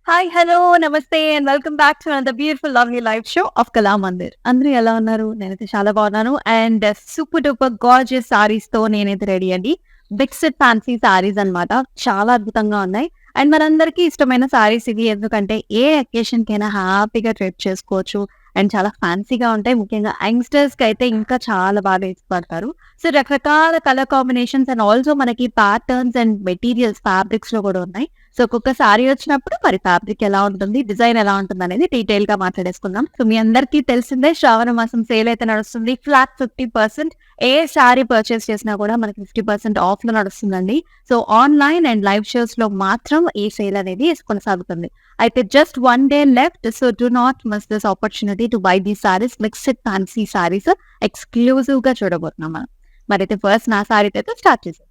Hi, hello, నమస్తే and welcome back to another beautiful lovely live show off Kalamandir. అందరూ ఎలా ఉన్నారు? నేనైతే చాలా బాగున్నాను. అండ్ సూపర్ డూపర్ గార్జియస్ సారీస్‌తో నేనైతే రెడీ అండి. మిక్స్డ్ ఫ్యాన్సీ సారీస్ అన్నమాట. చాలా అద్భుతంగా ఉన్నాయి. అండ్ మనందరికీ ఇష్టమైన సారీస్ ఇవి. ఎందుకంటే ఏ అకేషన్‌కైనా హ్యాపీగా ట్రెడ్ చేసుకోవచ్చు. అండ్ చాలా ఫ్యాన్సీగా ఉంటాయి. ముఖ్యంగా యంగ్‌స్టర్స్‌కైతే ఇంకా చాలా బాగా ఇష్టపడతారు. సో రకరకాల కలర్ కాంబినేషన్స్ అండ్ ఆల్సో మనకి ప్యాటర్న్స్ అండ్ మెటీరియల్స్ ఫ్యాబ్రిక్స్‌లో కూడా ఉన్నాయి. సో ఒక్కొక్క సారీ వచ్చినప్పుడు మరి ఫ్యాబ్రిక్ ఎలా ఉంటుంది, డిజైన్ ఎలా ఉంటుందనేది డీటెయిల్‌గా మాట్లాడేసుకుందాం. సో మీ అందరికీ తెలిసిందే శ్రావణ మాసం సేల్ అయితే నడుస్తుంది. ఫ్లాట్ 50%. ఏ సారీ పర్చేస్ చేసినా కూడా మనకి 50% ఆఫ్‌లో నడుస్తుందండి. సో ఆన్‌లైన్ అండ్ లైవ్ షోస్‌లో మాత్రం ఈ సేల్ అనేది కొనసాగుతుంది. అయితే just 1 day left. So do not miss this opportunity to buy these saris. Mixed fancy saris ఎక్స్‌క్లూజివ్‌గా చూడబోతున్నాం మనం. మరైతే ఫస్ట్ నా సారీతో స్టార్ట్ చేసేద్దాం.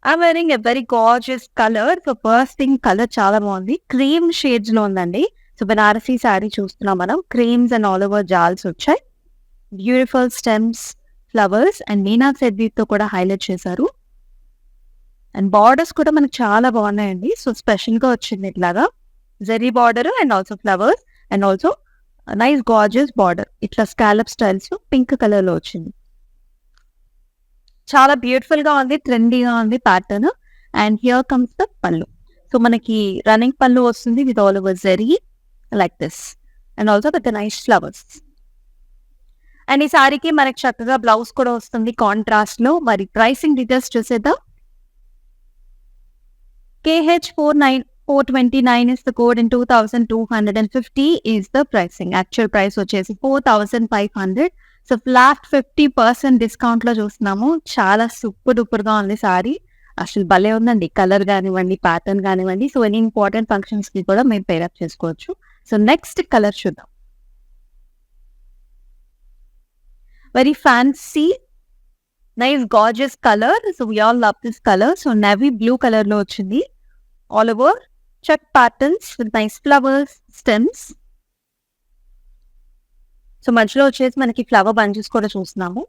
I వెరింగ్ a very gorgeous colour. So first thing colour చాలా బాగుంది. క్రీమ్ షేడ్స్ లో ఉందండి. సో బనారసీ శారీ చూస్తున్నాం మనం. క్రీమ్స్ అండ్ ఆల్ ఓవర్ జాల్స్ వచ్చాయి. Beautiful stems, flowers and Meena తో కూడా హైలైట్ చేశారు. అండ్ బార్డర్స్ కూడా మనకు చాలా బాగున్నాయండి. సో స్పెషల్ గా వచ్చింది ఇట్లాగా zari border and also flowers and also nice gorgeous border. ఇట్లా స్కాలప్ స్టైల్స్ పింక్ కలర్ లో వచ్చింది. చాలా బ్యూటిఫుల్ గా ఉంది. ట్రెండీగా ఉంది pattern. And here comes the pallu. So మనకి రన్నింగ్ పళ్ళు వస్తుంది with all over zari like this and also with nice flowers. And ఈ సారీకి మనకి చక్కగా బ్లౌజ్ కూడా వస్తుంది కాంట్రాస్ట్ లో. మరి ప్రైసింగ్ డీటెయిల్స్ చూసేద్దాం. KH429 is the code and 2250 is the pricing. Actual price వచ్చేసి 4500. సో ఫ్లాట్ 50% డిస్కౌంట్ లో చూస్తున్నాము. చాలా సూపర్ డూపర్ గా ఉంది సారీ. అసలు భలే ఉందండి. కలర్ కానివ్వండి, ప్యాటర్న్ కానివ్వండి. సో ఎనీ ఇంపార్టెంట్ ఫంక్షన్స్ కి కూడా మీరు పేరప్ చేసుకోవచ్చు. సో నెక్స్ట్ కలర్ చూద్దాం. Very fancy nice gorgeous colour. So we all love this colour. So navy blue colour లో వచ్చింది. All over check patterns with nice flowers, stems. So మధ్యలో వచ్చేసి మనకి ఫ్లవర్ బంచెస్ కూడా చూస్తున్నాము.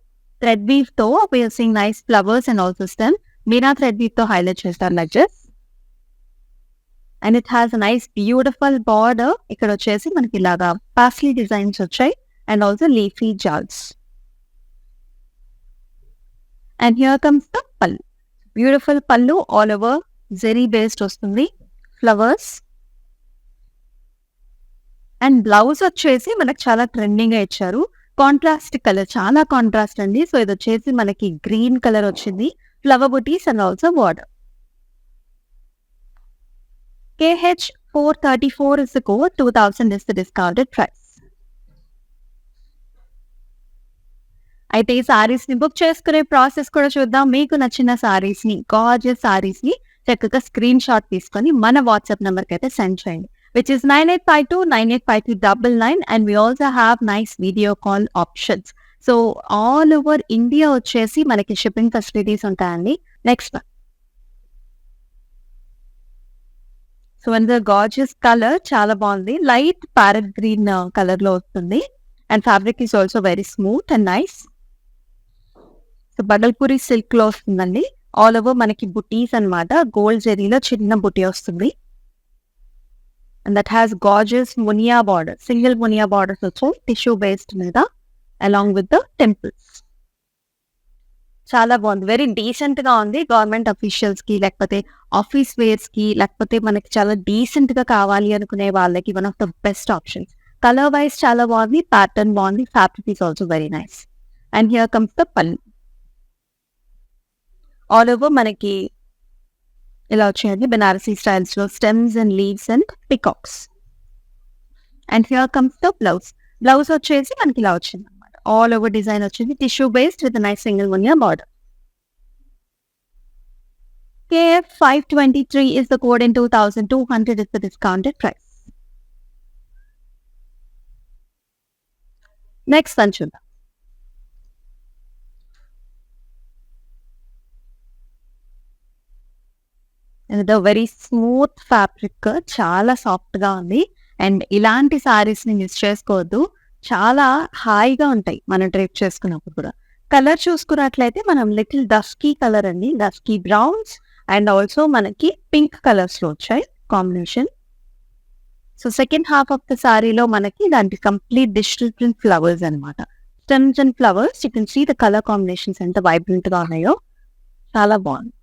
థ్రెడ్ వీవ్ తో we are seeing nice flowers and also stem. Meena thread weave తో highlight చేస్తారు like this. And it has nice beautiful border. ఇక్కడ వచ్చేసి మనకి ఇలాగా పాస్లీ డిజైన్స్ వచ్చాయి అండ్ ఆల్సో లీఫీ జాల్స్. అండ్ హియర్ కమ్స్ ద పళ్ళు. బ్యూటిఫుల్ పళ్ళు ఆల్ ఓవర్ జెరీ బేస్డ్ వస్తుంది. ఫ్లవర్స్ అండ్ బ్లౌజ్ వచ్చేసి మనకు చాలా ట్రెండింగ్ గా ఇచ్చారు. కాంట్రాస్ట్ కలర్, చాలా కాంట్రాస్ట్ అండి. సో ఇది వచ్చేసి మనకి గ్రీన్ కలర్ వచ్చింది. ఫ్లవర్ బుటీస్ and also border. KH434 is the code. 2000 is the discounted price. అయితే ఈ సారీస్ ని బుక్ చేసుకునే ప్రాసెస్ కూడా చూద్దాం. మీకు నచ్చిన సారీస్ ని, గార్జియస్ సారీస్ ని చక్కగా స్క్రీన్ షాట్ తీసుకొని మన వాట్సాప్ నెంబర్ కి అయితే సెండ్ చేయండి. which is 9852985399 and we also have nice video call options. So all over India వచ్చేసి మనకి షిప్పింగ్ ఫెసిలిటీస్ ఉంటాయండి. Next so and gorgeous colour చాలా బాగుంది. లైట్ ప్యారెట్ గ్రీన్ కలర్ లో వస్తుంది. And fabric is also very smooth and nice. So Bhagalpuri silk లో వస్తుందండి. All over మనకి బుటీస్ అన్నమాట. గోల్డ్ జెరీలో చిన్న బుటీ వస్తుంది. And that has gorgeous munia border. Single munia borders also tissue based మీద along with the temples. చాలా బాగుంది. వెరీ డీసెంట్ గా ఉంది. గవర్నమెంట్ అఫీషియల్స్ కి, లేకపోతే ఆఫీస్ వేర్స్ కి, లేకపోతే మనకి చాలా డీసెంట్ గా కావాలి అనుకునే వాళ్ళకి one of the best options. Colour wise చాలా బాగుంది. ప్యాటర్న్ బాగుంది. Fabric is also very nice. And here comes the pallu. All over మనకి ఇలా వచ్చాయండి బెనారసీ స్టైల్స్ లో stems and leaves and peacocks. And here comes the blouse. Blouse వచ్చేసి మనకి ఇలా వచ్చింది అనమాట. ఆల్ ఓవర్ డిజైన్ వచ్చింది. Tissue based with nice single Muniya border. KF523 is the code and 2200 is the discounted price. Next one చూద్దాం. Very smooth fabric, చాలా soft గా ఉంది. అండ్ ఇలాంటి సారీస్ ని మిస్ చేసుకోవద్దు. చాలా హాయిగా ఉంటాయి మనం డ్రేప్ చేసుకున్నప్పుడు కూడా. కలర్ చూసుకున్నట్లయితే మనం లిటిల్ డస్కీ కలర్ అండి. డస్కీ బ్రౌన్స్ అండ్ ఆల్సో మనకి పింక్ కలర్స్ లో వచ్చాయి. Combination. So second half of the సారీలో మనకి దానికి కంప్లీట్ డిజిటల్ ప్రింట్ ఫ్లవర్స్ అనమాట. Stems and flowers. You can see the colour combinations ఎంత వైబ్రెంట్ గా ఉన్నాయో. చాలా బాగుంది.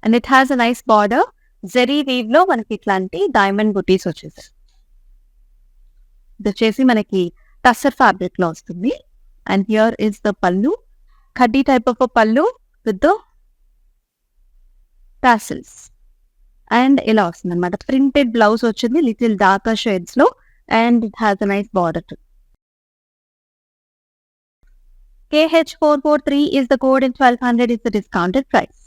And it has a nice border. Zari weave లో మనకి ఇట్లాంటి డైమండ్ బుటీస్ వచ్చేసాయి. ఇది వచ్చేసి మనకి టస్సర్ ఫ్యాబ్రిక్ లో వస్తుంది. అండ్ హియర్ ఇస్ ద పల్లు. Khaddi type of pallu with the tassels. And ఇలా వస్తుంది అనమాట. ప్రింటెడ్ బ్లౌజ్ వచ్చింది లిటిల్ డార్కర్ షేడ్స్ లో. And it has a nice border. KH443 is the code and 1200 is the discounted price.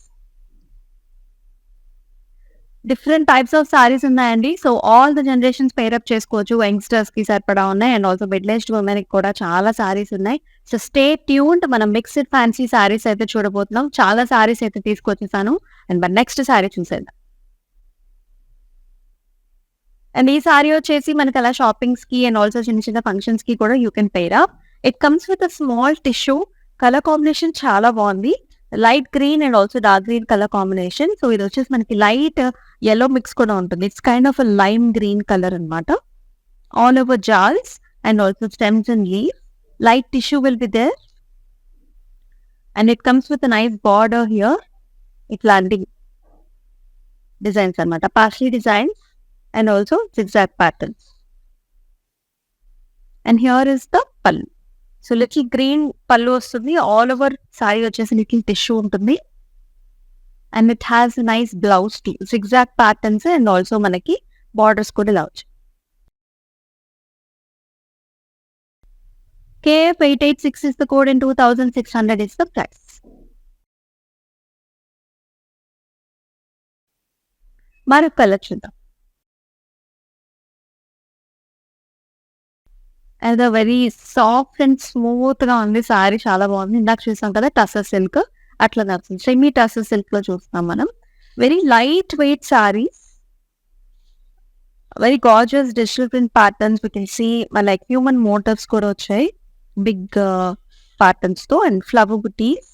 Different types of saris ఉన్నాయండి. So all the generations pair up చేసుకోవచ్చు. Youngsters కి సరిపడా ఉన్నాయి. అండ్ ఆల్సో మిడ్లేజ్డ్ ఉమెన్ కి కూడా చాలా సారీస్ ఉన్నాయి. So stay tuned. మనం మిక్స్డ్ ఫ్యాన్సీ సారీస్ అయితే చూడబోతున్నాం. చాలా సారీస్ అయితే తీసుకొచ్చేసాను. అండ్ మరి నెక్స్ట్ సారీ చూసేద్దాం. అండ్ ఈ సారీ వచ్చేసి మనకి అలా షాపింగ్స్ కి అండ్ ఆల్సో చిన్న చిన్న ఫంక్షన్స్ కి కూడా you can pair up. It comes with a small tissue. Colour combination చాలా బాగుంది. Light green and also dark green colour combination. So ఇది వచ్చేసి మనకి లైట్ yellow మిక్స్ కూడా ఉంటుంది. It's kind of lime green colour అనమాట. ఆల్ ఓవర్ జాల్స్ and also stems and leave. Light tissue will be there. And it comes with nice border here. ఇట్లాంటి designs అనమాట. Paisley designs and also zigzag patterns. And here is the pallu. So little green పల్లు వస్తుంది. All over sorry వచ్చేసి little tissue ఉంటుంది. And it has nice blouse to zigzag patterns and also మనకి borders కూడా ఇలా వచ్చాయి. KF886 is the code and 2600 is the price. మరొక colour చూద్దాం. And very soft and smooth గా ఉంది సారీ. చాలా బాగుంది. ఇందాక చూసాం కదా టసర్ సిల్క్. అట్లా నడుస్తుంది. సెమీ టసర్ సిల్క్ లో చూస్తాం మనం. Very light weight saris. Very gorgeous digital print patterns. We can see like human motifs కూడా వచ్చాయి బిగ్ ప్యాటర్న్స్ తో. And flower butis.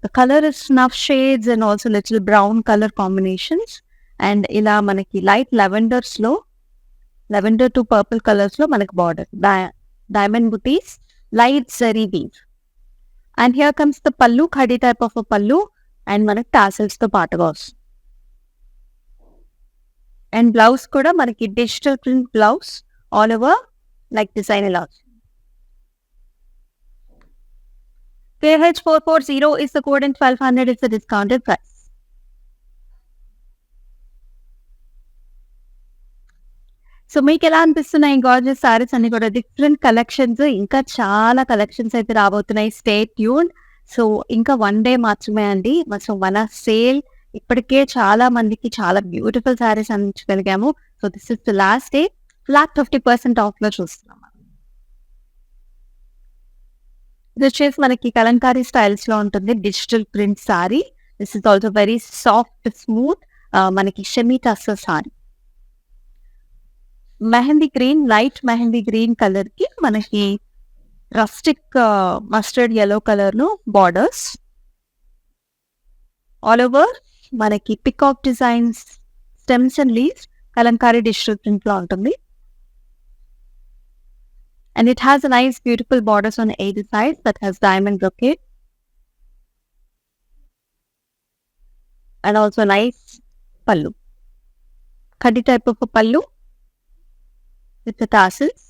The colour is snuff shades and also little brown colour combinations. And ఇలా మనకి light లెవెండర్స్ లో, lavender to purple colours లో మనకి border. Diamond butis. Light zari weave. And here comes the pallu. Khadi type of pallu. And మనకి tassels తో పాటుగా వస్తుంది. And blouse కూడా మనకి digital print blouse. All over like design ఇలా వస్తుంది. KH440 is the code and 1200 is the discounted price. సో మీకు ఎలా అనిపిస్తున్నాయి గార్జియస్ సారీస్ అన్ని కూడా? డిఫరెంట్ కలెక్షన్స్, ఇంకా చాలా కలెక్షన్స్ అయితే రాబోతున్నాయి. Stay tune. సో ఇంకా 1 day మాత్రమే అండి. సో మన సేల్ ఇప్పటికే చాలా మందికి చాలా బ్యూటిఫుల్ సారీస్ అందించగలిగాము. So this is the last day. Flat 50% off లో చూస్తున్నాం. ఇది వచ్చేసి మనకి కలంకారీ స్టైల్స్ లో ఉంటుంది. Digital print sari. This is also very soft smooth. మనకి semi tussar sari. Mehndi green, light mehndi green colour కి మనకి రస్టిక్ మస్టర్డ్ yellow కలర్ లో బార్డర్స్. ఆల్ ఓవర్ మనకి peacock designs, stems and leaves Kalamkari digital print లో ఉంటుంది. And it has a nice beautiful borders on either side that has diamond brocade. And also nice pallu. Khadi type of a pallu with the tassels.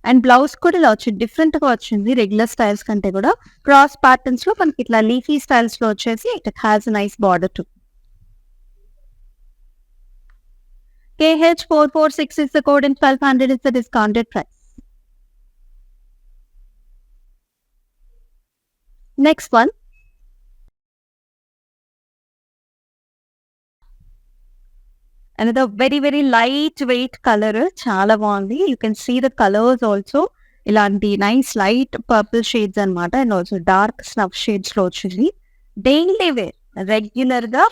And blouse kuda ila vachindi, different ga vachindi regular styles kante kuda. Cross patterns lo manaki itla leafy styles lo vachesi it has a nice border too. KH446 is the code and 1200 is the discounted price. Next one. Another very very light weight color. Chala బాగుంది. You can see the colors also. ఇలాంటి nice light purple shades అన్నమాట. And also dark snuff shades లో వచ్చింది. Daily wear. Regular గా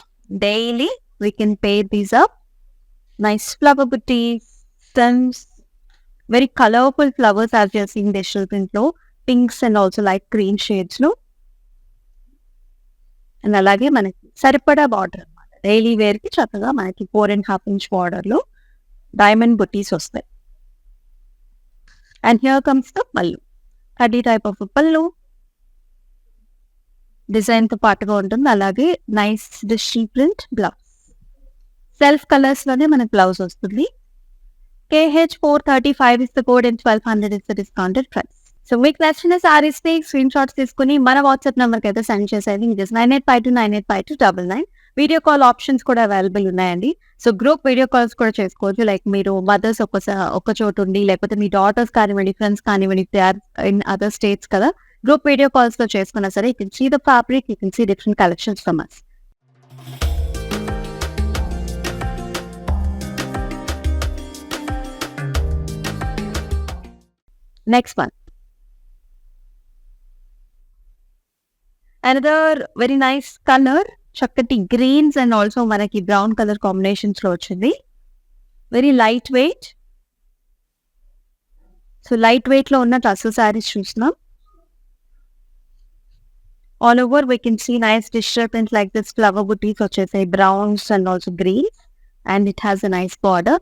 daily we can pair these up. Nice flower bouties, stems, very colorful flowers as you are seeing digital print లో. Pinks and also light green shades లో. And అలాగే మనకి సరిపడా border అనమాట. Daily wear కి చక్కగా మనకి 4.5 ఇంచ్ బార్డర్ లో డైమండ్ బుట్టీస్ వస్తాయి. అండ్ హియర్ కమ్స్ ద పల్లు. కడ్డీ టైప్ ఆఫ్ పల్లు డిజైన్ తో పాటుగా ఉంటుంది. అలాగే nice digital print blouse. Self colours లోనే మనకి బ్లౌజ్ వస్తుంది. KH435 is the code and 1200 is the discounted price. సో మీకు నచ్చిన సారీస్ ని స్క్రీన్ షాట్స్ తీసుకుని మన వాట్సాప్ నెంబర్ కి అయితే సెండ్ చేసేది. ఇది 9852985299. వీడియో కాల్ ఆప్షన్స్ కూడా అవైలబుల్ ఉన్నాయండి. సో గ్రూప్ వీడియో కాల్స్ కూడా చేసుకోవచ్చు. లైక్ మీరు మదర్స్ ఒక చోటు ఉండి, లేకపోతే మీ డాటర్స్ కానివ్వండి, ఫ్రెండ్స్ కానివ్వండి, they are in other states కదా, గ్రూప్ వీడియో కాల్స్ లో చేసుకున్నా సరే, you can see the fabric, you can see different collections from us. Next one. Another very nice color, చక్కటి గ్రీన్స్ అండ్ ఆల్సో మనకి brown colour combinations లో వచ్చింది. Very light wait. So light weight లో ఉన్న tassel saris చూస్తున్నాం. All over we can see nice disturbance like this flower butis వచ్చేసాయి, browns and also greens, and it has a nice border.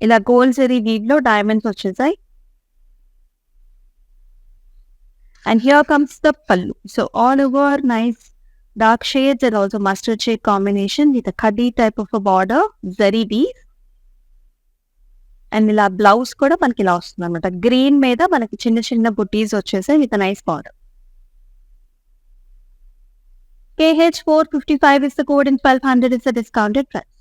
ఇలా gold zari weave లో diamonds వచ్చేసాయి. And here comes the pallu. So all over nice dark shades and also mustard shade combination with a khadi type of a border, zari weave. And ఇలా blouse కూడా మనకి ఇలా వస్తుంది అనమాట. Green మీద మనకి చిన్న చిన్న బుటీస్ వచ్చేసాయి with nice border. KH455 is the code and 1200 is the discounted price.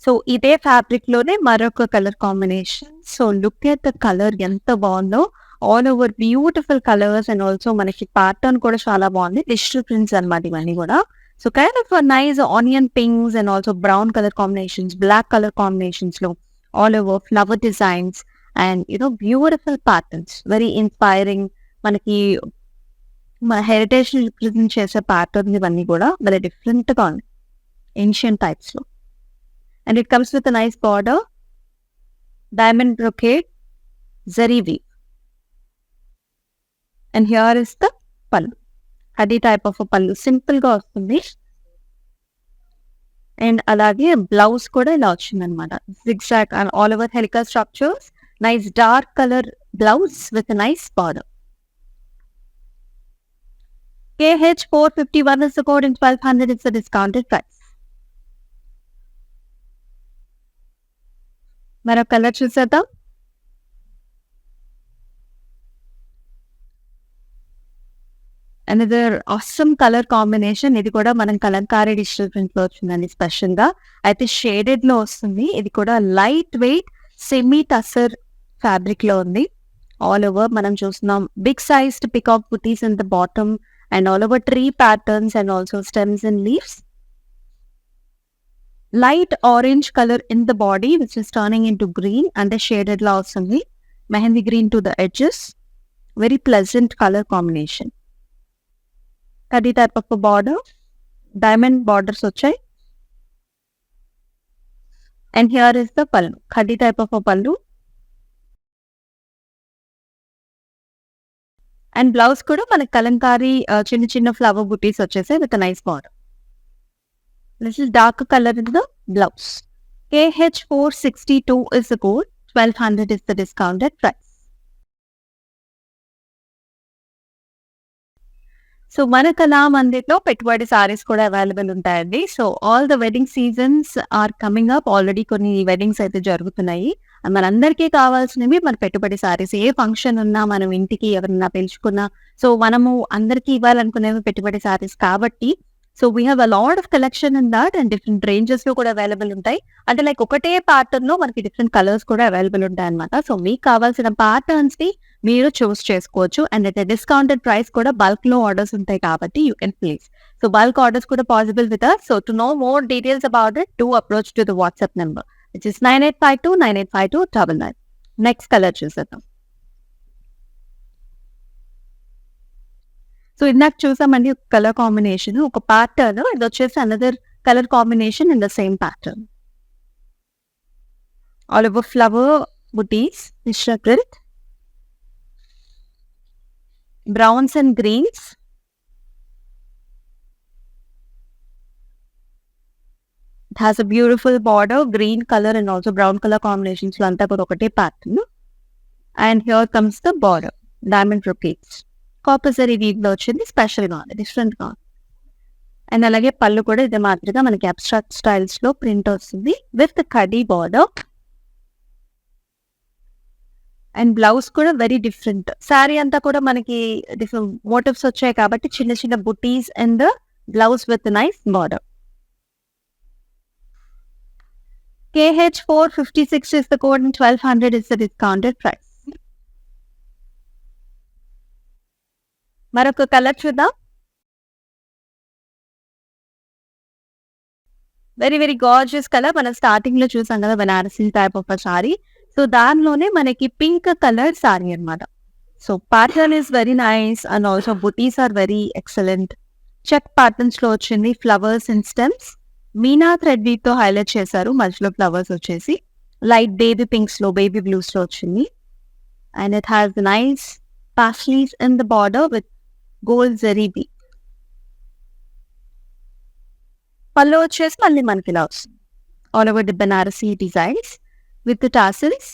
So ఇదే ఫ్యాబ్రిక్ లోనే మరొక colour combination. So look at the colour ఎంత బాగుందో. All over beautiful colours and also మనకి ప్యాటర్న్ కూడా చాలా బాగుంది. డిజిటల్ ప్రింట్స్ అనమాట ఇవన్నీ కూడా. So kind of nice onion pinks and also brown colour combinations, black colour combinations లో all over flower designs and beautiful patterns, very inspiring. మనకి మన హెరిటేజ్ రిప్రజెంట్ చేసే ప్యాటర్న్స్ ఇవన్నీ కూడా very డిఫరెంట్ గా ఉంది, ఏన్షియన్ టైప్స్ లో. And it comes with a nice border, diamond brocade, zari weave. And here is the pallu. Adi type of a pallu, simple గా వస్తుంది. And అలాగే బ్లౌజ్ కూడా ఇలా వచ్చింది అనమాట. zigzag and all over helical structures, nice dark color blouse with a nice border. KH451 is the code and 1200 is the discounted price. మరొక colour చూసేద్దాం. Another awesome colour combination. ఇది కూడా మనం కలంకారీ డిజిటల్ ప్రింట్ లో వచ్చిందండి స్పెషల్ గా. అయితే shaded లో వస్తుంది. ఇది కూడా light weight semi tussar fabric లో ఉంది. ఆల్ ఓవర్ మనం చూస్తున్నాం big sized peacock buttis in the bottom and all over tree patterns and also stems and leaves. Light orange color in the body which is turning into green and the shaded la vasundi. Mehendi green to the edges. Very pleasant color combination. Kadi type of a border. Diamond borders వచ్చాయి. And here is the pallu. Kadi type of a pallu. And blouse కూడా మనకి కలంకారీ చిన్న చిన్న flower butis వచ్చేసాయి with a nice border. Little darker color in the blouse. KH462 is the code, 1200 is the discounted price. So మన కళామందిర్లో పెట్టుబడి సారీస్ కూడా available ఉంటాయండి. So all the wedding seasons are coming up. Already కొన్ని వెడ్డింగ్స్ అయితే జరుగుతున్నాయి. మనందరికీ కావాల్సినవి మన పెట్టుబడి సారీస్. ఏ ఫంక్షన్ ఉన్నా, మనం ఇంటికి ఎవరన్నా పిలుచుకున్నా, సో మనము అందరికీ ఇవ్వాలనుకునేవి పెట్టుబడి సారీస్ కాబట్టి, so we have a lot of collection in that and different ranges లో కూడా అవైలబుల్ ఉంటాయి. అంటే లైక్ ఒకటే ప్యాటర్న్ లో మనకి డిఫరెంట్ కలర్స్ కూడా అవైలబుల్ ఉంటాయి అనమాట. సో మీకు కావాల్సిన ప్యాటర్న్స్ ని మీరు చూస్ చేసుకోవచ్చు. అండ్ అయితే డిస్కౌంటెడ్ ప్రైస్ కూడా బల్క్ లో ఆర్డర్స్ ఉంటాయి కాబట్టి you can place. So bulk orders కూడా possible with us. So to know more details about it, do approach to the WhatsApp number which is 9852985299. Next colour చూసేద్దాం. So ఇందాక చూసామండి ఒక colour combination, ఒక pattern. ఇది వచ్చేసి another colour combination in the same pattern. All over flower బుటీస్, మిశ్ర print, browns and greens. It has a beautiful border, green color and also brown color combinations లో అంతా కూడా ఒకటే pattern. And here comes the border, diamond brocades. Copper zari weave లో వచ్చింది, special గా ఉంది, డిఫరెంట్ గా ఉంది. అండ్ అలాగే పళ్ళు కూడా ఇదే మాదిరిగా మనకి అబ్స్ట్రాక్ట్ స్టైల్స్ లో ప్రింట్ వస్తుంది with khadi border. And blouse కూడా వెరీ డిఫరెంట్. శారీ అంతా కూడా మనకి డిఫరెంట్ మోటివ్స్ వచ్చాయి కాబట్టి చిన్న చిన్న బుటీస్ and blouse with nice border. KH456 is the code and 1200 is the discounted price. మరొక కలర్ చూద్దాం. Very very gorgeous colour. మనం స్టార్టింగ్ లో చూసాం కదా Banarasi type of sari. So దానిలోనే మనకి పింక్ కలర్ సారీ అనమాట. So pattern is very nice and also బుటీస్ are very excellent. Check patterns లో వచ్చింది, ఫ్లవర్స్ అండ్ స్టెమ్స్. మీనా థ్రెడ్ వీవ్ తో హైలైట్ చేశారు, మధ్యలో ఫ్లవర్స్ వచ్చేసి లైట్ బేబీ పింక్స్ లో, బేబీ బ్లూస్ లో వచ్చింది. And it has nice paisleys in the border with gold zari weave. Pallu వచ్చేసి మళ్ళీ మనకి ఇలా వస్తుంది, all over the Banarasi designs with tassels.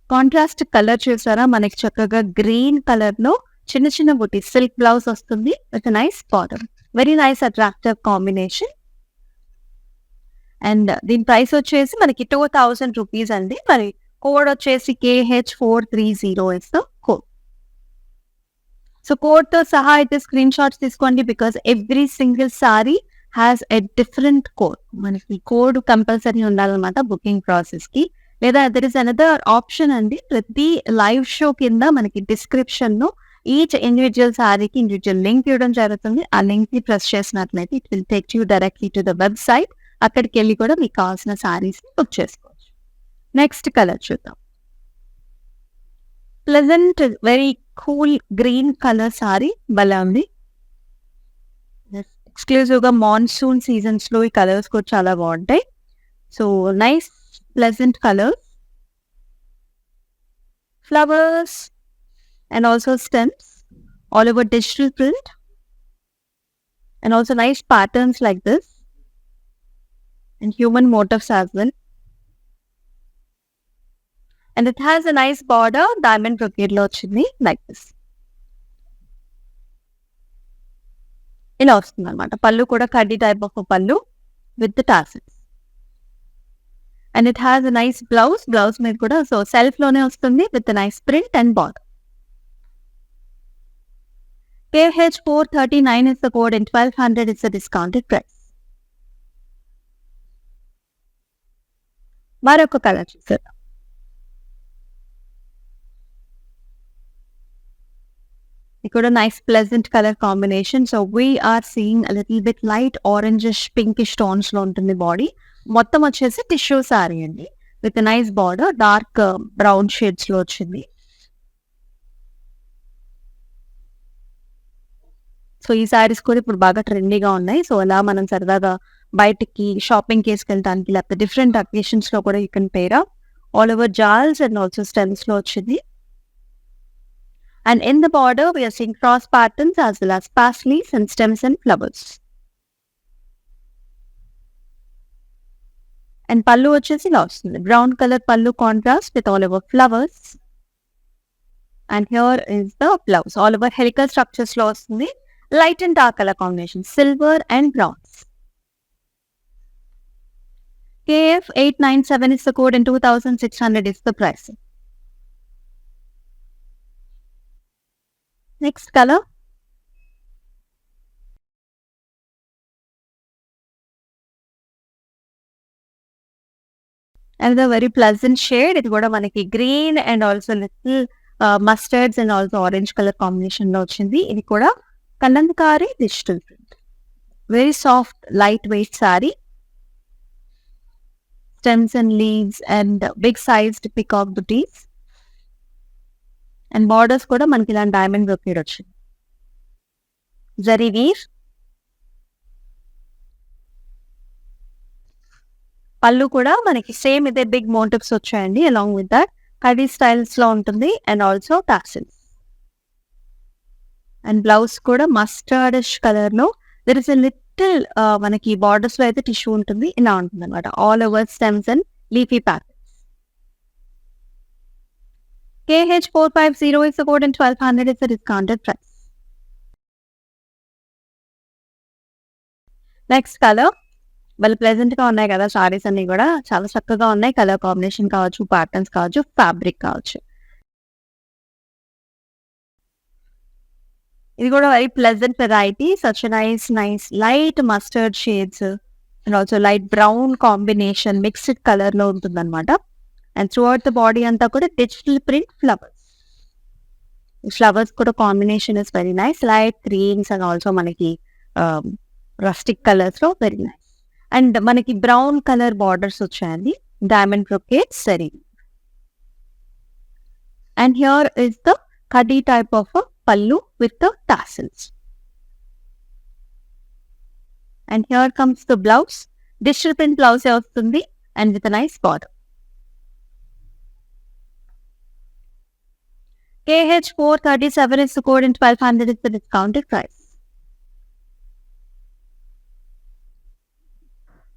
Contrast colour చూసారా, మనకి చక్కగా గ్రీన్ కలర్ లో చిన్న చిన్న బుటీ సిల్క్ బ్లౌజ్ వస్తుంది with nice border. Very nice attractive combination. And దీని ప్రైస్ వచ్చేసి మనకి 2000 రూపీస్ అండి. మరి కోడ్ వచ్చేసి KH430 is the code. So code తో సహా అయితే స్క్రీన్ షాట్స్ తీసుకోండి, because every single sari has a different code. మనకి కోడ్ కంపల్సరీ ఉండాలన్నమాట బుకింగ్ ప్రాసెస్ కి. లేదా దర్ ఇస్ అనదర్ ఆప్షన్ అండి, ప్రతి లైవ్ షో కింద మనకి డిస్క్రిప్షన్ లో ఈచ్ ఇండివిజువల్ సారీకి ఇండివిజువల్ లింక్ ఇవ్వడం జరుగుతుంది. ఆ లింక్ ని ప్రెస్ చేసినట్లయితే it will take you directly to the website. అక్కడికి వెళ్ళి కూడా మీకు కావాల్సిన సారీస్ బుక్ చేసుకోవచ్చు. నెక్స్ట్ కలర్ చూద్దాం. Pleasant very cool green colour sorry భలే ఉంది. ఎక్స్క్లూజివ్ గా మాన్సూన్ సీజన్స్ లో ఈ కలర్స్ కూడా చాలా బాగుంటాయి. So nice pleasant colour, flowers and also stems, all over digital print and also nice patterns like this and human motifs as well. And it has a nice border, diamond brocade lo ochindi like this. ఇలా వస్తుంది అనమాట. పళ్ళు కూడా కడ్డీ type of పళ్ళు with the tassels. And it has a nice blouse. Blouse మీద కూడా so self లోనే వస్తుంది with nice print and border. KH439 is the code and 1200 is the discounted price. మరొక కలర్ చూసారు. ఇక్కడ nice pleasant colour combination. So we are seeing little bit light orangish pinkish tones లో ఉంటుంది body. మొత్తం వచ్చేసి tissue sari అండి with nice border, dark brown shades లో వచ్చింది. సో ఈ సారీస్ కూడా ఇప్పుడు బాగా ట్రెండీగా ఉన్నాయి. సో అలా మనం సరదాగా బయటికి షాపింగ్ వేసుకెళ్ళడానికి లేకపోతే డిఫరెంట్ అకేషన్స్ లో కూడా you can pair up. All over జాల్స్ అండ్ ఆల్సో స్టెమ్స్ లో వచ్చింది. And in the border we are seeing cross patterns as well as paisleys and stems and flowers. And పళ్ళు వచ్చేసి ఇలా వస్తుంది, బ్రౌన్ కలర్ పళ్ళు contrast with all over flowers. And here is the blouse, all over helical structures లో వస్తుంది. Light and dark colour combination, silver and browns. KF897 is the code and 2600 is the price. Next color. Another very pleasant shade. ఇది కూడా మనకి green and also little mustards and also orange colour combination లో వచ్చింది. ఇది కూడా Kalamkari digital print. Very soft light weight sorry. Stems and leaves and big sized peacock booties. And borders కూడా మనకి ఇలాంటి డైమండ్ బ్రొకేడ్ వచ్చింది. జరీ వీవ్. పళ్ళు కూడా మనకి సేమ్ ఇదే బిగ్ మోటివ్స్ వచ్చాయండి. Along with that khadi styles లో ఉంటుంది and also tassels. And blouse కూడా మస్టర్డిష్ కలర్ లో దర్ ఇస్ ఎ లిటిల్ మనకి బార్డర్స్ లో అయితే టిష్యూ ఉంటుంది. ఇలా ఉంటుంది అనమాట. All over stems and leafy patterns. KH450 is the code and 1200 is the discounted price. Next colour వాళ్ళు ప్లెజెంట్ గా ఉన్నాయి కదా సారీస్ అన్ని కూడా చాలా చక్కగా ఉన్నాయి. కలర్ కాంబినేషన్ కావచ్చు, ప్యాటర్న్స్ కావచ్చు, ఫ్యాబ్రిక్ కావచ్చు. ఇది కూడా very pleasant variety. Such nice light mustard shades and also light brown combination mixed colour లో ఉంటుంది అనమాట. And throughout the body అంతా కూడా డిజిటల్ ప్రింట్ ఫ్లవర్స్. ఫ్లవర్స్ కూడా combination is very nice. Light greens and also మనకి rustic colours లో very nice. And మనకి brown colour borders వచ్చాయండి. Diamond brocade sari. And here is the కడీ type of pallu with the tassels. And here comes the blouse. Digital print blouse vastundi and with a nice border. KH437 is the code and 1200 is the discounted price.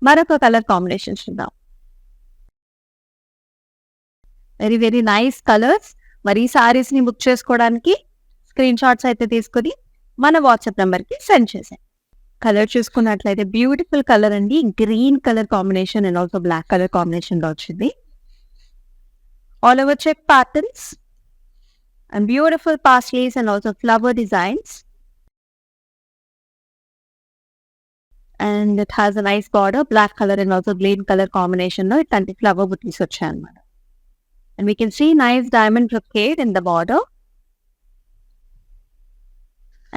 మరొక colour combination చూద్దాం. Very nice colours. మరి ఈ సారీస్ ని book చేసుకోవడానికి screen shots అయితే తీసుకుని మన WhatsApp number కి సెండ్ చేసాం. కలర్ చూసుకున్నట్లయితే బ్యూటిఫుల్ కలర్ అండి. Green colour combination and also black colour combination లో వచ్చింది. All over check patterns and beautiful paisleys and also flower designs. And it has a nice border. Black colour and also green colour combination లో ఇట్లాంటి flower బుటీస్ వచ్చాయి అనమాట. And we can see nice diamond brocade in the border.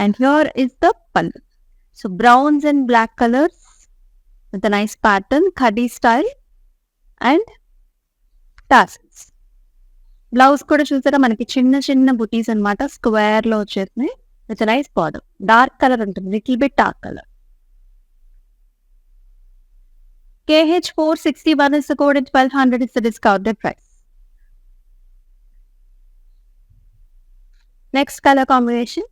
And here is the pallu. So browns and black colors with a nice pattern, khadi style and tassels. Blouse kuda chusara manaki chinna booties anamata square lo vachesnayi with a nice border. Dark color untundi, little bit dark color. KH461 is the code and 1200 is the discounted price. Next color combination.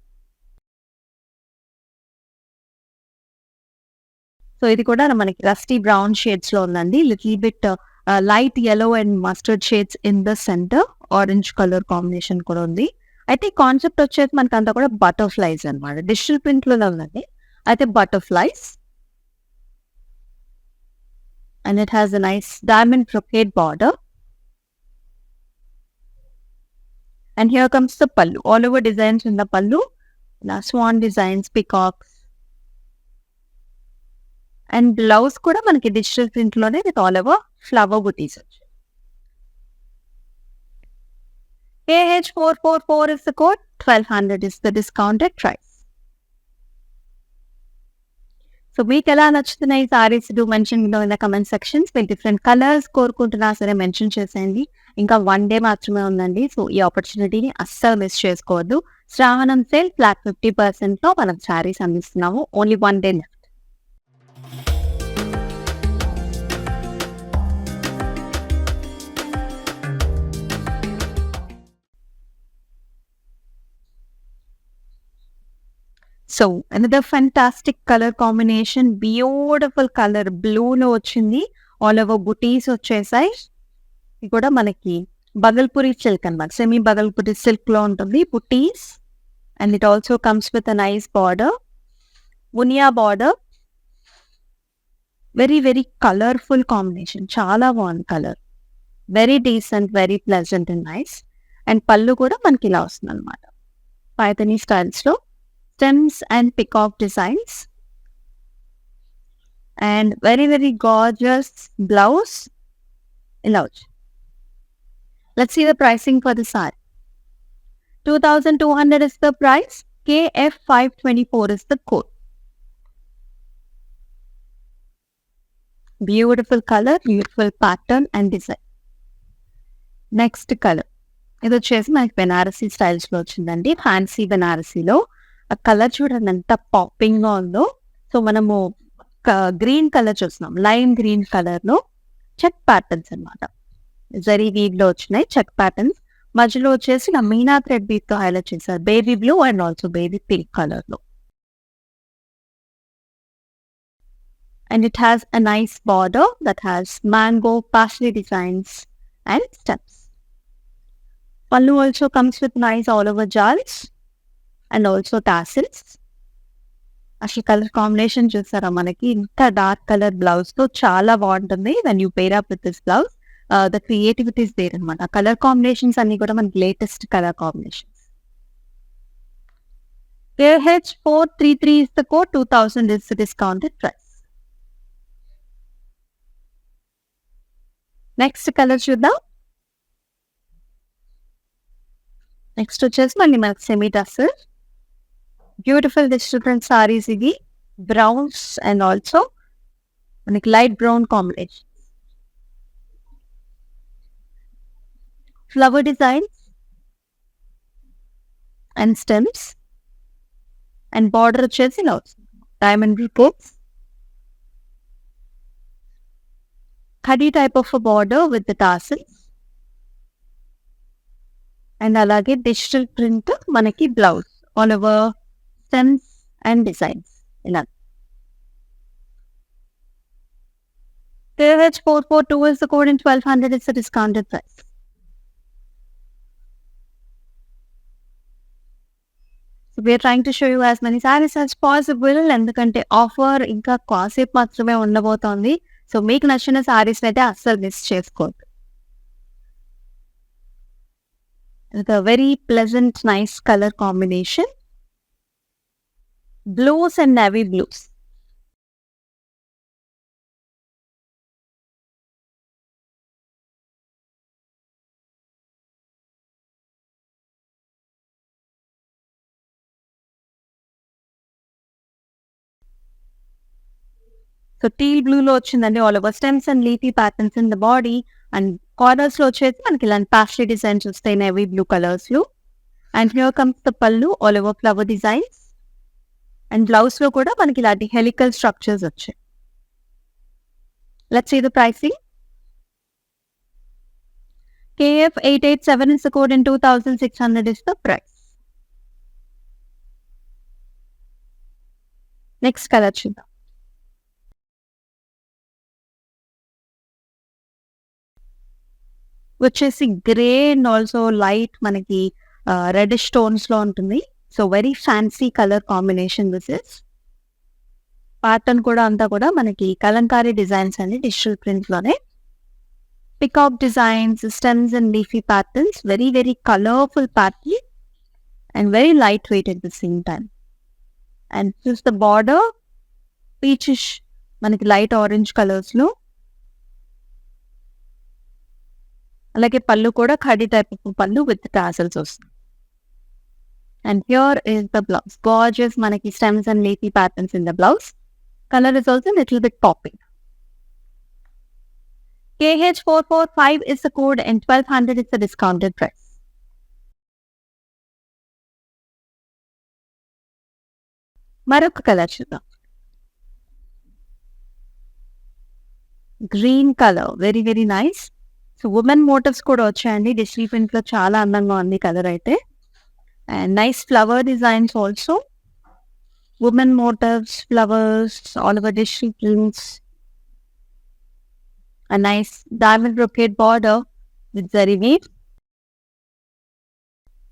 So ఇది కూడా మనకి rusty brown shades లో ఉందండి. Little bit light yellow and mustard shades in the centre. Orange colour combination కూడా ఉంది. అయితే concept వచ్చేసి మనకి అంతా కూడా బటర్ఫ్లైస్ అనమాట. డిజిటల్ ప్రింట్ లోనే ఉందండి. అయితే butterflies and it has a nice diamond brocade border. And here comes the పల్లు. All over designs in the పల్లు. Swan designs, peacocks. And blouse కూడా మనకి డిజిటల్ ప్రింట్ లోనే విత్ ఆల్ ఓవర్ ఫ్లవర్ బుటీస్ వచ్చాయి. KH444 is the code, 1200 is the discounted price. సో మీకు ఎలా నచ్చుతున్నాయి saris do mention in the comment sections. మీరు డిఫరెంట్ కలర్స్ కోరుకుంటున్నా సరే మెన్షన్ చేసేయండి. ఇంకా 1 day మాత్రమే ఉందండి. సో ఈ ఆపర్చునిటీని అస్సలు మిస్ చేసుకోవద్దు. శ్రావణం సేల్ ఫ్లాట్ 50% లో మనం సారీస్ అందిస్తున్నాము. Only 1 day left. So another fantastic colour combination. Beautiful colour blue లో వచ్చింది. ఆల్ ఓవర్ బుటీస్ వచ్చేసాయి. ఇది కూడా మనకి బగల్పురి సిల్క్ అనమాట. సెమీ బగల్పురి సిల్క్ లో ఉంటుంది బుటీస్. And it also comes with a nice border, Muniya border. Very colourful combination. చాలా బాగుంది colour. Very decent, very pleasant and nice. And పళ్ళు కూడా మనకి ఇలా వస్తుంది అనమాట. పైథనీ స్టైల్స్ లో stems and peacock designs and very gorgeous blouse. Let's see the pricing for the saree. 2200 is the price. KF524 is the code. Beautiful color, beautiful pattern and design. Next color. ఇది వచ్చేసి మనకి Banarasi styles లో వచ్చిందండి. Fancy బెనారసీలో ఆ colour చూడండి ఎంత popping గా ఉందో. సో మనము గ్రీన్ కలర్ చూస్తున్నాం, లైమ్ గ్రీన్ కలర్ లో చెక్ ప్యాటర్న్స్ అన్నమాట. జరీ వీవ్ లో వచ్చినాయి చెక్ ప్యాటర్న్స్. మధ్యలో వచ్చేసి నా మీనా థ్రెడ్ బీట్ తో హైలైట్ చేశారు. Baby blue and also baby pink colour లో. And it has a nice border that has mango, parsley designs and steps. Pallu also comes with nice all over jars and also tassels. అసలు colour combination చూసారా మనకి ఇంత dark colour blouse తో చాలా బాగుంటుంది. When you pair up with this blouse the creativity is there అనమాట. Colour combinations అన్ని కూడా మనకి latest colour combinations. KH433 is the code, 2000 is the discounted price. Next colour చూద్దాం. నెక్స్ట్ వచ్చేసి మళ్ళీ మనకి semi tussar beautiful digital saris. ఇది బ్రౌన్స్ అండ్ ఆల్సో మనకి light brown combination. Flower designs and stems and border వచ్చేసి diamond reports. Khadi type of border with the tassels and అలాగే digital print మనకి blouse all over stems and designs ఇలా. KH442 is the code and 1200 is the discounted price. So we are trying to show you as many sarees as possible. ఎందుకంటే offer ఇంకా కాసేపు మాత్రమే ఉండబోతోంది. So మీకు నచ్చిన సారీస్ అయితే అస్సలు మిస్ చేసుకోవద్దు. With a very pleasant, nice color combination. Blues and navy blues. So teal blue లో వచ్చిందండి. All over stems and leafy patterns in the body and corners లో వచ్చేసి మనకి ఇలాంటి పాస్లీ డిజైన్స్ వస్తాయి నేవీ బ్లూ కలర్స్ లో. And here comes the pallu all over flower designs and blouse లో కూడా మనకి ఇలాంటి హెలికల్ స్ట్రక్చర్స్ వచ్చాయి. Let's see the pricing. KF887 is the code and 2600 is the price. Next colour చూద్దాం. వచ్చేసి grey and also light మనకి red stones లో ఉంటుంది. So very fancy colour combination this is. Pattern కూడా అంతా కూడా మనకి కలంకారీ డిజైన్స్ అండి డిజిటల్ ప్రింట్ లోనే. Peacock designs, stems and leafy patterns, very very colourful pattern and very light wait at the same time. And choose the border peachish మనకి light orange colours లో. అలాగే పళ్ళు కూడా ఖడీ టైప్ ఆఫ్ పళ్ళు with tassels వస్తుంది. And here is the blouse. Gorgeous మనకి stems and leafy patterns in the blouse. Colour is also little bit popping. KH445 is the code and 1200 is the discounted price. మరొక colour చూద్దాం. Green colour very very nice. So women motifs కూడా వచ్చాయండి digital print లో. చాలా అందంగా ఉంది colour అయితే. And nice flower designs also. Women motifs, flowers all over digital prints. A nice diamond brocade border with zari weave.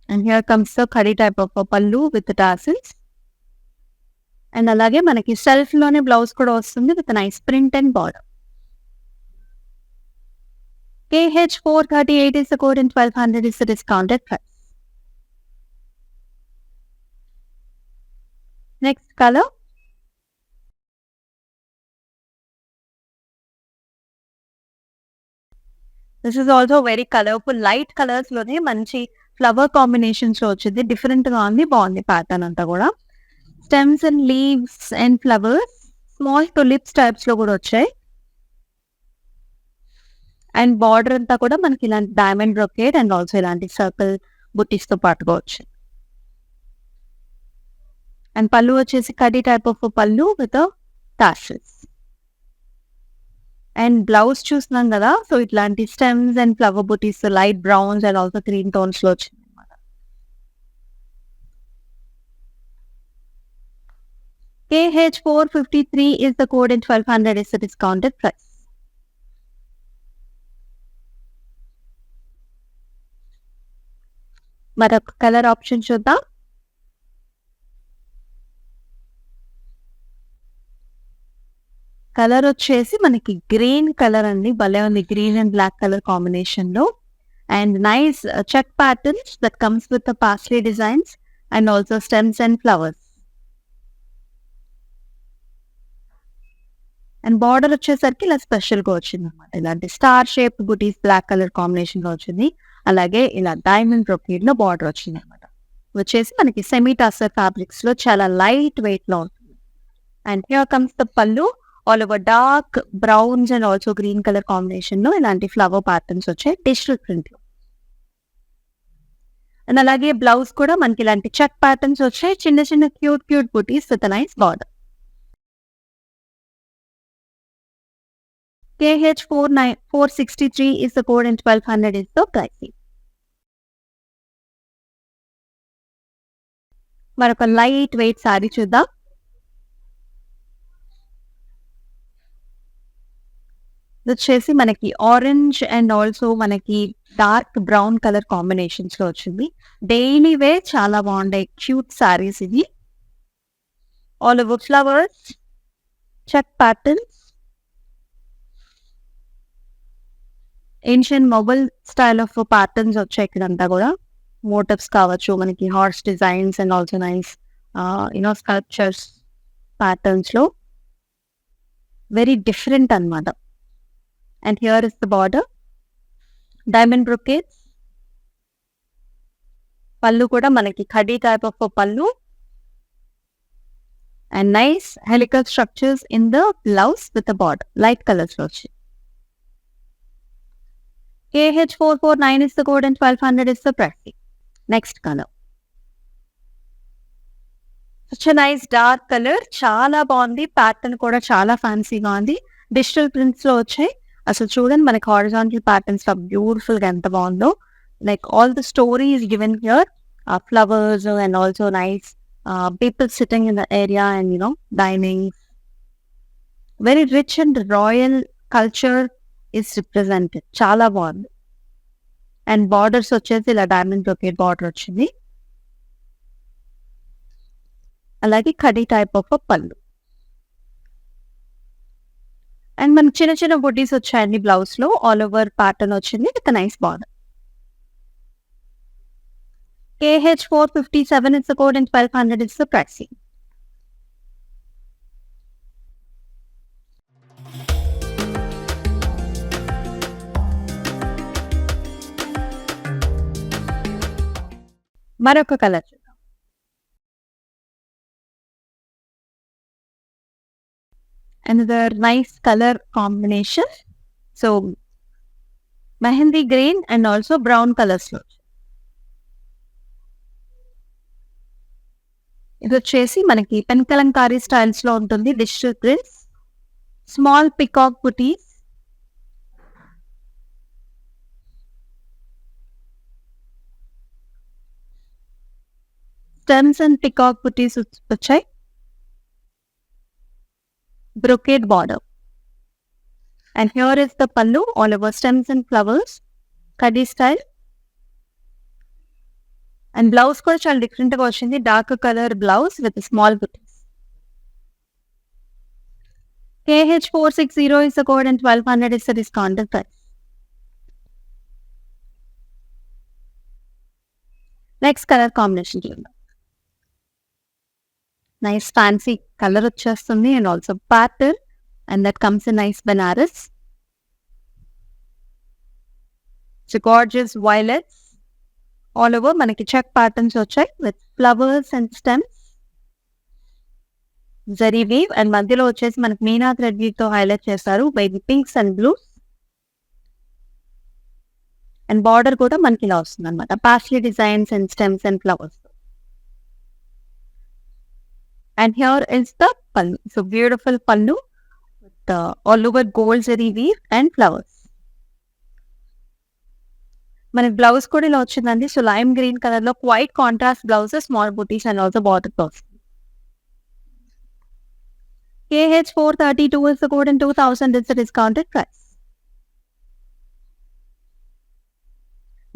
And here comes the khadi type of pallu with the tassels. And alage manaki self lone blouse kuda vastundi with a nice print and border. KH438 is the code and 1200 is the discounted price. Next color. This is also very colourful light colours లోనే మంచి flower combinations లో వచ్చింది. Different గా ఉంది, బాగుంది pattern అంతా కూడా. Stems and leaves and flowers, small tulips types లో కూడా వచ్చాయి. అండ్ బార్డర్ అంతా కూడా మనకి ఇలాంటి డైమండ్ బ్రొకేడ్ అండ్ ఆల్సో ఇలాంటి సర్కిల్ బుట్టీస్ తో పాటుగా వచ్చింది. అండ్ పళ్ళు వచ్చేసి కడ్డీ టైప్ ఆఫ్ పళ్ళు విత్ టాసల్స్. అండ్ బ్లౌజ్ చూస్తున్నాం కదా! సో, ఇట్లాంటి స్టెమ్స్ అండ్ ఫ్లవర్ బుటీస్ light browns and also green టోన్స్‌లో వచ్చిందనమాట. KH453 is the code and 1200 is the discounted price. మరొక కలర్ ఆప్షన్ చూద్దాం. కలర్ వచ్చేసి మనకి గ్రీన్ కలర్ అండి. భలే ఉంది. గ్రీన్ అండ్ బ్లాక్ కలర్ కాంబినేషన్‌లో. And nice check patterns that comes with the paisley designs and also stems and flowers. And border వచ్చేసరికి ఇలా స్పెషల్‌గా వచ్చిందనమాట. ఇలాంటి star shape butis black colour కాంబినేషన్‌లో వచ్చింది. అలాగే ఇలా డైమండ్ బ్రొకేడ్‌లో బార్డర్ వచ్చిందనమాట. వచ్చేసి మనకి సెమీ టస్సర్ ఫ్యాబ్రిక్స్‌లో చాలా లైట్ వెయిట్‌లో ఉంటుంది. అండ్ హియర్ కమ్స్ ద పల్లు. All over dark browns and also green colour కాంబినేషన్‌లో ఇలాంటి ఫ్లవర్ ప్యాటర్న్స్ వచ్చాయి డిజిటల్ ప్రింట్‌లో. అండ్ అలాగే బ్లౌజ్ కూడా మనకి ఇలాంటి చెక్ ప్యాటర్న్స్ వచ్చాయి. చిన్న చిన్న cute buttis with nice border. KH463 is the code and 1200 is the pricing. మరొక లైట్ వెయిట్ సారీ చూద్దాం. ఇది వచ్చేసి మనకి ఆరెంజ్ అండ్ ఆల్సో మనకి డార్క్ బ్రౌన్ కలర్ కాంబినేషన్స్ లో వచ్చింది. డైలీ వేర్ చాలా బాగుంటాయి. క్యూట్ సారీస్ ఇవి. All over flowers, check patterns, ancient mobile style of patterns వచ్చాయి ఇక్కడంతా కూడా. మోటివ్స్ కావచ్చు, మనకి horse designs and also nice sculptures patterns లో వెరీ డిఫరెంట్ అన్నమాట. And here is the border. Diamond brocades. Pallu కూడా మనకి ఖడీ type of pallu. And nice helical structures in the blouse with the border. Light colours లో వచ్చి. KH449 is the code and 1200 is the pricing. Next color. Such a nice dark color. చాలా బాగుంది. Pattern కూడా చాలా ఫ్యాన్సీగా ఉంది. డిజిటల్ ప్రింట్స్ లో వచ్చాయి. అసలు చూడండి మనకి హారిజాంటల్ ప్యాటర్న్స్ బ్యూటిఫుల్ గా ఎంత బాగుందో. Like all the story is given here. Flowers and also nice people sitting in the area and dining. Very rich and royal culture is represented. చాలా బాగుంది. అండ్ బార్డర్స్ వచ్చేసి ఇలా డైమండ్ బ్రొకేట్ బార్డర్ వచ్చింది. అలాగే khadi type of pallu. And మనకి చిన్న చిన్న బుటీస్ వచ్చాయండి బ్లౌజ్ లో. ఆల్ ఓవర్ ప్యాటర్న్ వచ్చింది with nice border. KH457 is the code and 1200 is the pricing. మరొక కలర్ చూద్దాం. Another nice color combination. So mehndi green and also brown colours లో. ఇది వచ్చేసి మనకి పెన్ కలంకారీ స్టైల్స్ లో ఉంటుంది. డిజిటల్ ప్రింట్స్, స్మాల్ పికాక్ బుటీస్, స్టెమ్స్ అండ్ పికాక్ బుటీస్ వచ్చాయి. Brocade border. And here is the పల్లు. All over stems and flowers, కడీ స్టైల్. అండ్ బ్లౌజ్ కూడా చాలా డిఫరెంట్ గా వచ్చింది. Dark colour blouse with small బుటీస్. KH460 is the code and 1200 is the discounted price. Next colour combination చూద్దాం. Nice fancy colour వచ్చేస్తుంది and also pattern and that comes in nice Banaras. Gorgeous violets. All over మనకి check patterns వచ్చాయి with flowers and stems, zari weave. And మధ్యలో వచ్చేసి మనకి meena thread weave తో highlight చేస్తారు baby pinks and blues. And border కూడా మనకి ఇలా వస్తుంది అనమాట. Paisley designs and stems and flowers. And here is the pallu. So beautiful పల్లు, all over gold zari weave and flowers. మనకి బ్లౌజ్ కూడా ఇలా వచ్చిందండి. సో లైమ్ గ్రీన్ కలర్ లో quite contrast blouse, small butis and also border blouse. KH432 is the code and 2000 is the discounted price.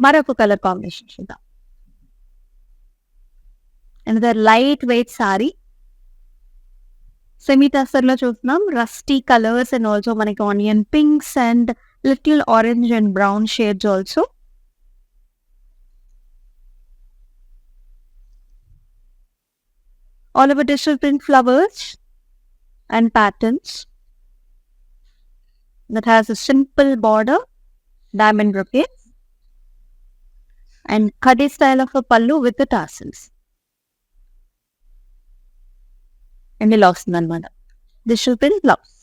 మరొక colour combination చూద్దాం. Another light weight sorry, semi tussar లో చూస్తున్నాం. Rusty colours and also మనకి onion pinks and little orange and brown shades also. All over digital print flowers and patterns that has a simple border, diamond brocade, and khadi style of a pallu with the tassels. And ఇలా వస్తుంది అనమాట digital print blouse.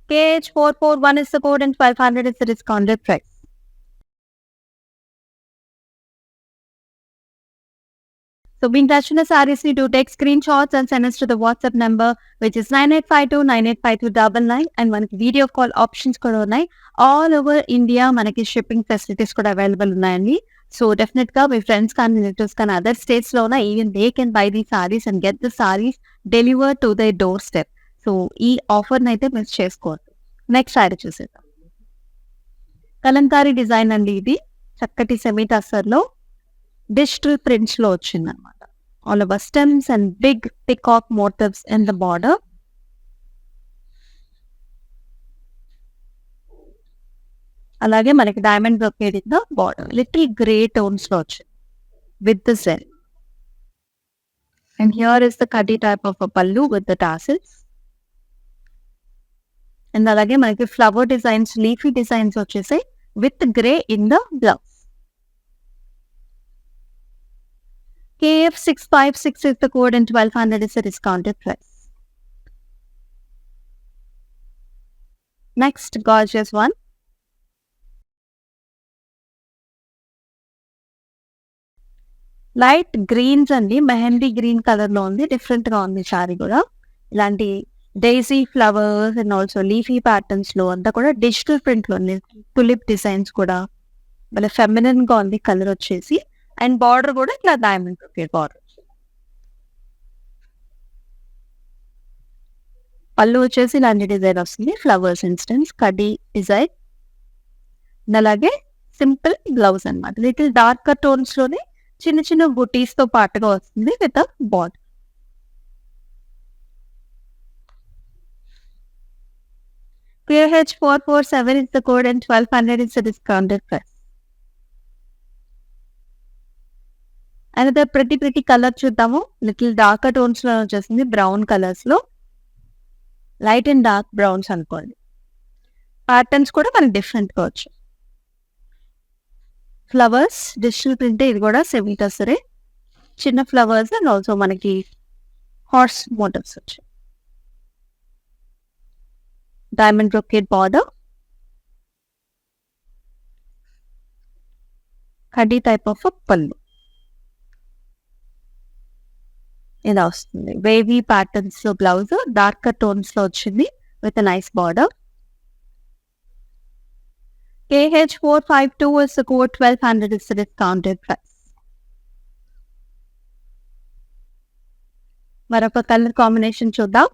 KH441 is the code and 1200 is the discounted price. So be in touch with the sarees. You do take screenshots and send us to the WhatsApp number, which is 9852985299, and మనకి video call options కూడా ఉన్నాయి. All over India మనకి shipping facilities కూడా available ఉన్నాయండి. So definite గా మీ friends కానీ relatives కానీ other states లో ఉన్న even they can buy the saris and get the saris deliver to the door step. So ఈ ఆఫర్ అయితే మిస్ చేసుకోవద్దు. నెక్స్ట్ సారీ చూసేద్దాం. కలంకారీ డిజైన్ అండి ఇది. చక్కటి సెమీ టస్సర్ లో డిజిటల్ ప్రింట్స్ లో వచ్చింది అనమాట. All over stems and big peacock motifs in the border. అలాగే మనకి diamond brocade in the border, little grey tones లో వచ్చింది with the cell. And here is the కడ్డీ type of pallu with the tassels. And అలాగే మనకి flower designs, leafy designs వచ్చేసాయి with grey in the blouse. KF656 is the code and 1200 is the discounted price. Next gorgeous one. Light greens అండి, mehndi green colour లో ఉంది. Different గా ఉంది sorry కూడా. ఇలాంటి Daisy flowers and also leafy patterns లో అంతా కూడా డిజిటల్ ప్రింట్ లో ఉంది. టులిప్ డిజైన్స్ కూడా మళ్ళీ ఫెమినిన్ గా ఉంది కలర్ వచ్చేసి. అండ్ బార్డర్ కూడా ఇట్లా డైమండ్ బ్రొకేడ్ బార్డర్. పళ్ళు వచ్చేసి ఇలాంటి డిజైన్ వస్తుంది, ఫ్లవర్స్ ఇన్స్టెన్స్ కడ్డీ డిజైన్. అలాగే సింపుల్ బ్లౌజ్ అనమాట. లిటిల్ డార్కర్ టోన్స్ లోనే చిన్న చిన్న బుటీస్ తో పాటుగా వస్తుంది with border. KH447 is the code and 1200 is the discounted price. Another pretty colour చూద్దాము. లిటిల్ డార్కర్ టోన్స్ లో వచ్చేసింది, బ్రౌన్ కలర్స్ లో, లైట్ అండ్ డార్క్ బ్రౌన్స్ అనుకోండి. ప్యాటర్న్స్ కూడా మనకి డిఫరెంట్ గా వచ్చు. ఫ్లవర్స్ డిజిటల్ ప్రింట్, ఇది కూడా సెమీ టస్సరే. చిన్న ఫ్లవర్స్ అండ్ ఆల్సో మనకి హార్స్ మోటివ్స్ వచ్చాయి. డైమండ్ బ్రొకేడ్ బార్డర్, కడ్డీ టైప్ ఆఫ్ పళ్ళు ఇలా వస్తుంది. వేవీ ప్యాటర్న్స్ లో బ్లౌజ్, డార్కర్ టోన్స్ లో వచ్చింది with nice border. KH452 is the code, 1200 is the discounted price. మరొక కలర్ కాంబినేషన్ చూద్దాం.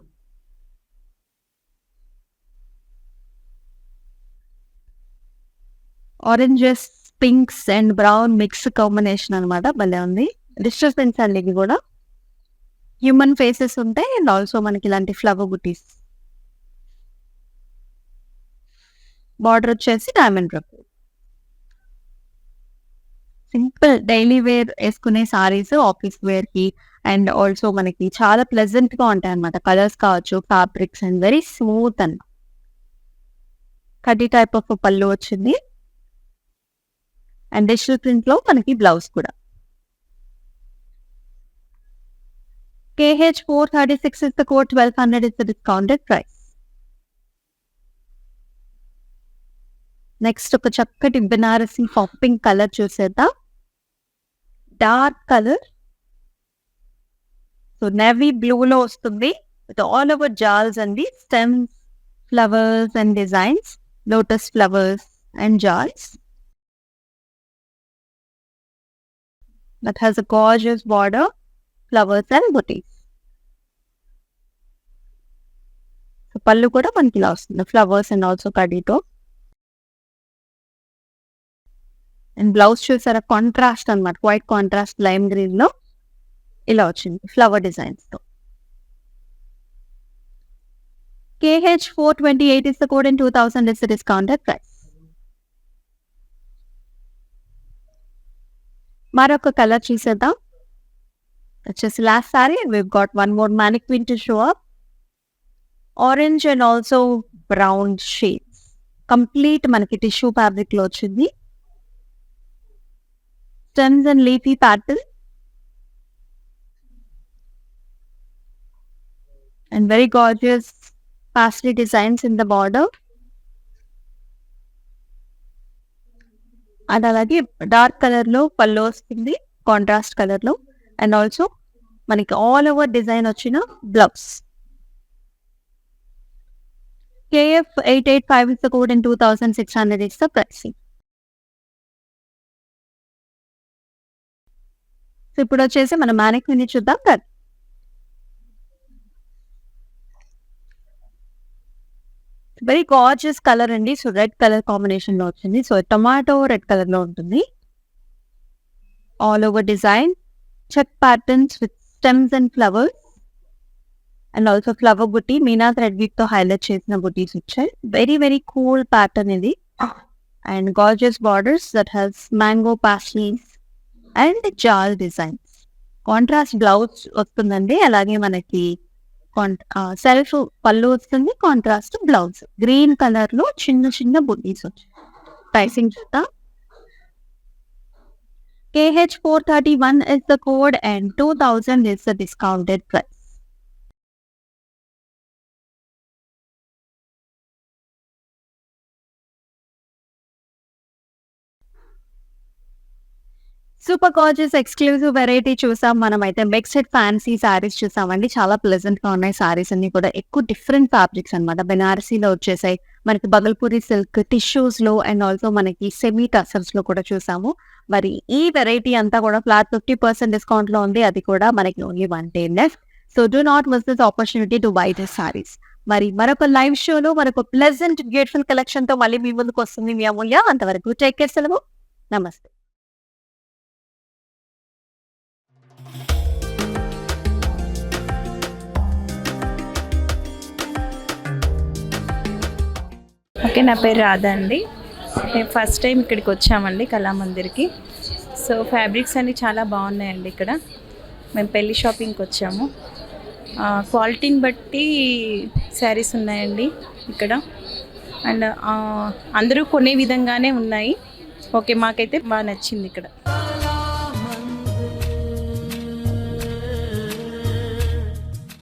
Oranges, pinks and brown mix combination అనమాట. భలే ఉంది. డిజిటల్ ప్రింట్స్ అండి ఇవి కూడా. హ్యూమన్ ఫేసెస్ ఉంటాయి అండ్ ఆల్సో మనకి ఇలాంటి ఫ్లవర్ బుటీస్. బార్డర్ వచ్చేసి diamond brocade. Simple daily wear వేసుకునే సారీస్ ఆఫీస్ వేర్ కి అండ్ ఆల్సో మనకి చాలా ప్లెజెంట్ గా ఉంటాయి అనమాట. కలర్స్ కావచ్చు, fabrics and very smooth and కడ్డీ టైప్ ఆఫ్ పళ్ళు వచ్చింది. అండ్ డిజిటల్ ప్రింట్ లో మనకి బ్లౌజ్ కూడా. KH436 is the code, 1200 is the discounted price. Next ఒక చక్కటి బెనారసీ పింక్ కలర్ చూసేద్దాం. Dark colour, so navy blue లో వస్తుంది. విత్ ఆల్ ఓవర్ జాల్స్ అండి, stems, flowers and designs, lotus flowers and జాల్స్. That has a gorgeous border, flowers and booties. So పళ్ళు కూడా మనకి ఇలా వస్తుంది, ఫ్లవర్స్ అండ్ ఆల్సో కడీతో. అండ్ బ్లౌజ్ చూసారా, కాంట్రాస్ట్ అనమాట, వైట్ కాంట్రాస్ట్ లైమ్ గ్రీన్ లో ఇలా వచ్చింది ఫ్లవర్ డిజైన్స్ తో. KH428 is the code and 2000 is the discounted price. మరొక కలర్ చూసేద్దాం. వచ్చేసి last sorry. We've got one more mannequin to show up. Orange and also brown shades. Complete మనకి tissue fabric లో వచ్చింది. Stems and leafy pattern. And very gorgeous paisley designs in the border. And అలాగే dark colour లో పళ్ళు వస్తుంది, contrast colour లో. And also మనకి all over design వచ్చిన blouse. KF885 is the code and 2600 is the pricing. So ఇప్పుడు వచ్చేసి మనం mannequin చూద్దాం కదా. వెరీ గార్జియస్ కలర్ అండి. సో రెడ్ కలర్ కాంబినేషన్ లో వచ్చింది. సో టొమాటో రెడ్ కలర్ లో ఉంటుంది. All over design, check patterns with stems and flowers and also flower butti, meena thread week తో హైలైట్ చేసిన బుటీస్ వచ్చాయి. వెరీ వెరీ కూల్ ప్యాటర్న్ ఇది. And gorgeous borders that has mango paisleys and జాల్ designs. Contrast blouse వస్తుందండి. అలాగే మనకి సెల్ఫ్ పళ్ళు వస్తుంది, కాంట్రాస్ట్ బ్లౌజ్. గ్రీన్ కలర్ లో చిన్న చిన్న బుటీస్ వచ్చాయి. ప్రైసింగ్ చూద్దాం. KH431 is the code and 2000 is the discounted price. Super gorgeous exclusive variety చూసాం మనం. అయితే మిక్స్డ్ ఫ్యాన్సీ సారీస్ చూసామండి. చాలా ప్లెజెంట్ గా ఉన్నాయి సారీస్ అన్ని కూడా. ఎక్కువ డిఫరెంట్ ఫ్యాబ్రిక్స్ అనమాట. బెనారసీలో వచ్చేసాయి, మనకి బగల్పూరి సిల్క్, టిష్యూస్ లో అండ్ ఆల్సో మనకి సెమీ టసర్స్ లో కూడా చూసాము. మరి ఈ వెరైటీ అంతా కూడా ఫ్లాట్ 50% డిస్కౌంట్ లో ఉంది. అది కూడా మనకి only 1 day left. So do not miss this opportunity to buy this saris. మరి మరొక లైవ్ షోలో మరొక ప్లెజెంట్ బ్యూటిఫుల్ కలెక్షన్ తో మళ్ళీ మీ ముందుకు వస్తుంది మీ అమూల్య. అంతవరకు టేక్ కేర్, సెలవు, నమస్తే. ఓకే, నా పేరు రాధా అండి. మేము ఫస్ట్ టైం ఇక్కడికి వచ్చామండి కళామందిర్కి. సో ఫ్యాబ్రిక్స్ అన్నీ చాలా బాగున్నాయండి ఇక్కడ. మేము పెళ్ళి షాపింగ్కి వచ్చాము. క్వాలిటీని బట్టి శారీస్ ఉన్నాయండి ఇక్కడ. అండ్ అందరూ కొనే విధంగానే ఉన్నాయి. ఓకే, మాకైతే బాగా నచ్చింది ఇక్కడ.